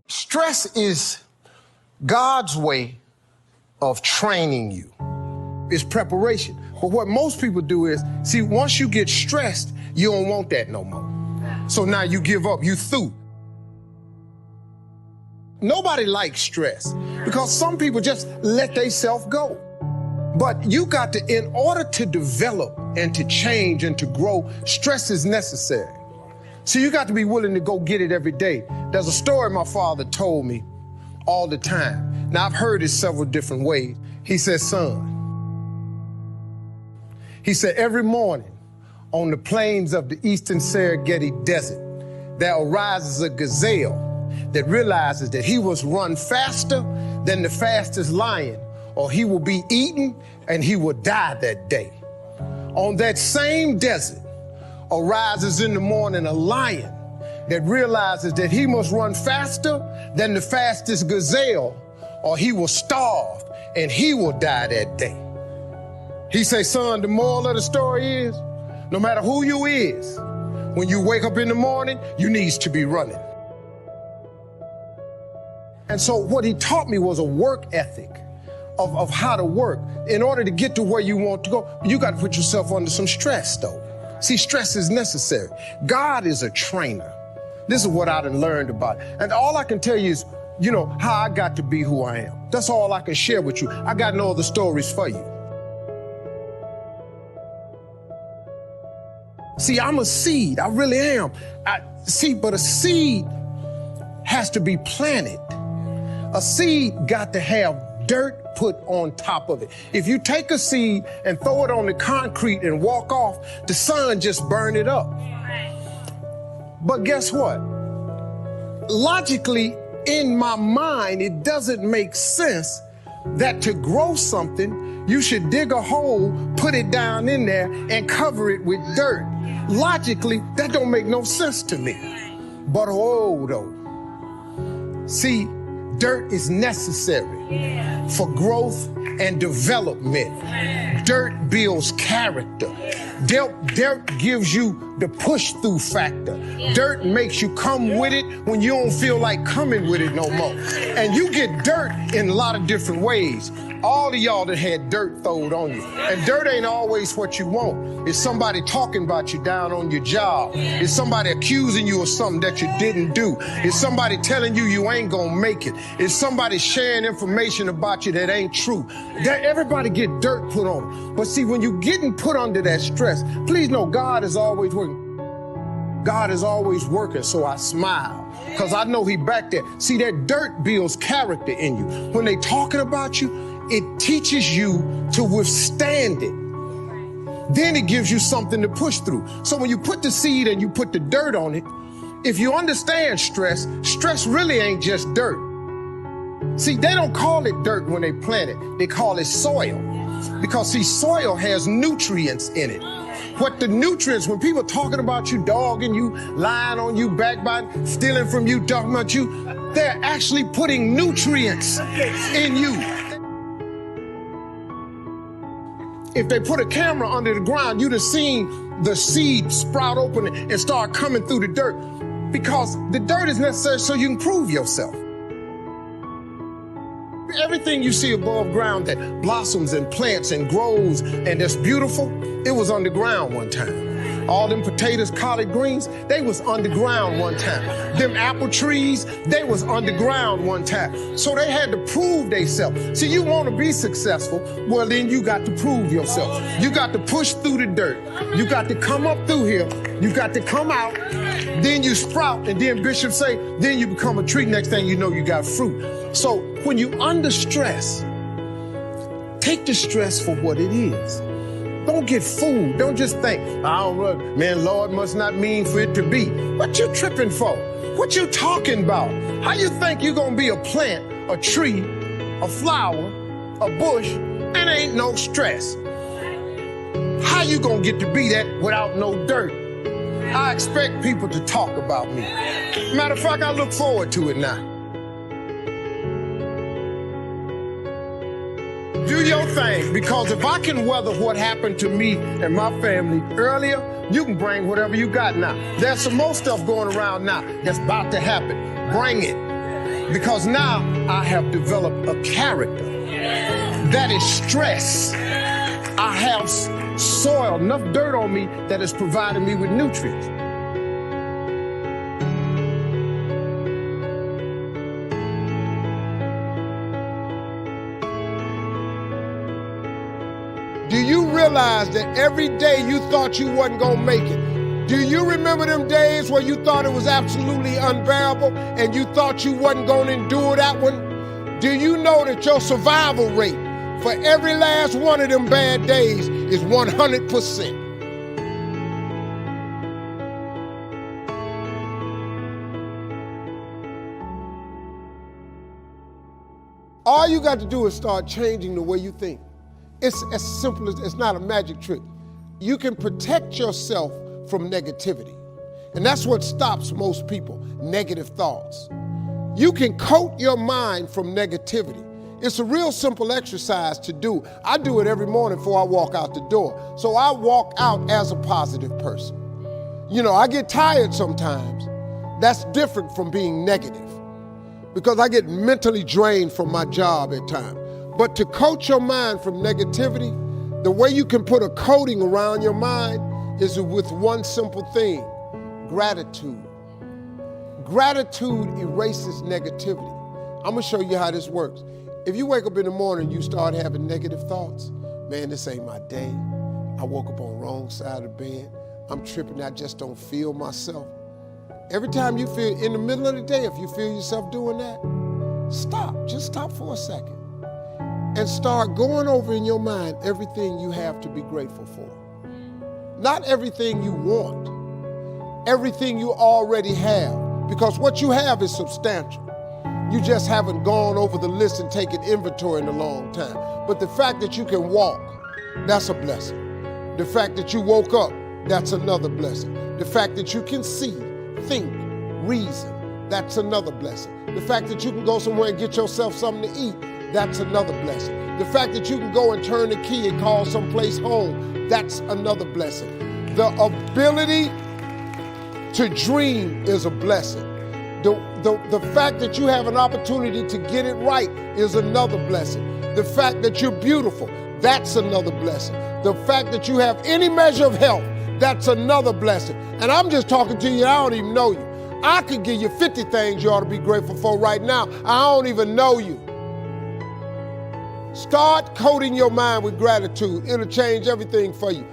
Stress is God's way of training you. It's preparation. But what most people do is, see, once you get stressed, you don't want that no more. So now you give up, you through. Nobody likes stress because some people just let themselves go. But you got to, in order to develop and to change and to grow, stress is necessary. So you got to be willing to go get it every day. There's a story my father told me all the time. Now, I've heard it several different ways. He said, son, he said, every morning on the plains of the eastern Serengeti Desert, there arises a gazelle that realizes that he must run faster than the fastest lion, or he will be eaten and he will die that day. On that same desert arises in the morning a lion that realizes that he must run faster than the fastest gazelle, or he will starve and he will die that day. He say, son, the moral of the story is, no matter who you is, when you wake up in the morning, you needs to be running. And so what he taught me was a work ethic of how to work. In order to get to where you want to go, you got to put yourself under some stress, though. See, stress is necessary. God is a trainer. This is what I done learned about it. And all I can tell you is, you know, how I got to be who I am. That's all I can share with you. I got no other stories for you. See, I'm a seed. I really am. But a seed has to be planted. A seed got to have dirt put on top of it. If you take a seed and throw it on the concrete and walk off, the sun just burn it up. But guess what? Logically, in my mind, it doesn't make sense that to grow something, you should dig a hole, put it down in there, and cover it with dirt. Logically, that don't make no sense to me. But though, see, dirt is necessary for growth and development. Dirt builds character. Dirt gives you the push-through factor. Dirt makes you come with it when you don't feel like coming with it no more. And you get dirt in a lot of different ways. All of y'all that had dirt thrown on you. And dirt ain't always what you want. It's somebody talking about you down on your job. It's somebody accusing you of something that you didn't do. It's somebody telling you you ain't gonna make it. It's somebody sharing information about you that ain't true. Everybody get dirt put on them. But see, when you're getting put under that stress, please know God is always working. God is always working, so I smile. Because I know he back there. See, that dirt builds character in you. When they talking about you, it teaches you to withstand it. Then it gives you something to push through. So when you put the seed and you put the dirt on it, if you understand stress, stress really ain't just dirt. See, they don't call it dirt when they plant it. They call it soil. Because, see, soil has nutrients in it. What the nutrients, when people talking about you, dogging you, lying on you, backbiting, stealing from you, talking about you, they're actually putting nutrients in you. If they put a camera under the ground, you'd have seen the seed sprout open and start coming through the dirt, because the dirt is necessary so you can prove yourself. Everything you see above ground that blossoms and plants and grows and that's beautiful, it was underground one time. All them potatoes, collard greens, they was underground one time. Them apple trees, they was underground one time. So they had to prove themselves. See, you want to be successful, well, then you got to prove yourself. You got to push through the dirt. You got to come up through here. You got to come out. Then you sprout, and then Bishop say, then you become a tree. Next thing you know, you got fruit. So when you under stress, take the stress for what it is. Don't get fooled. Don't just think, I don't know, man, Lord must not mean for it to be. What you tripping for? What you talking about? How you think you gonna be a plant, a tree, a flower, a bush, and ain't no stress? How you gonna get to be that without no dirt? I expect people to talk about me. Matter of fact, I look forward to it now. Do your thing, because if I can weather what happened to me and my family earlier, you can bring whatever you got now. There's some more stuff going around now that's about to happen. Bring it. Because now I have developed a character that is stress. I have soil, enough dirt on me that is providing me with nutrients. Do you realize that every day you thought you wasn't gonna make it? Do you remember them days where you thought it was absolutely unbearable and you thought you wasn't gonna endure that one? Do you know that your survival rate for every last one of them bad days is 100%? All you got to do is start changing the way you think. It's as simple as, it's not a magic trick. You can protect yourself from negativity. And that's what stops most people, negative thoughts. You can coat your mind from negativity. It's a real simple exercise to do. I do it every morning before I walk out the door. So I walk out as a positive person. You know, I get tired sometimes. That's different from being negative because I get mentally drained from my job at times. But to coat your mind from negativity, the way you can put a coating around your mind is with one simple thing: gratitude. Gratitude erases negativity. I'm gonna show you how this works. If you wake up in the morning and you start having negative thoughts, man, this ain't my day. I woke up on the wrong side of the bed. I'm tripping, I just don't feel myself. Every time you feel, in the middle of the day, if you feel yourself doing that, stop, just stop for a second. And start going over in your mind everything you have to be grateful for. Not everything you want, everything you already have, because what you have is substantial. You just haven't gone over the list and taken inventory in a long time. But the fact that you can walk, that's a blessing. The fact that you woke up, that's another blessing. The fact that you can see, think, reason, that's another blessing. The fact that you can go somewhere and get yourself something to eat, that's another blessing. The fact that you can go and turn the key and call someplace home, that's another blessing. The ability to dream is a blessing. The fact that you have an opportunity to get it right is another blessing. The fact that you're beautiful, that's another blessing. The fact that you have any measure of health, that's another blessing. And I'm just talking to you, I don't even know you. I could give you 50 things you ought to be grateful for right now. I don't even know you. Start coating your mind with gratitude. It'll change everything for you.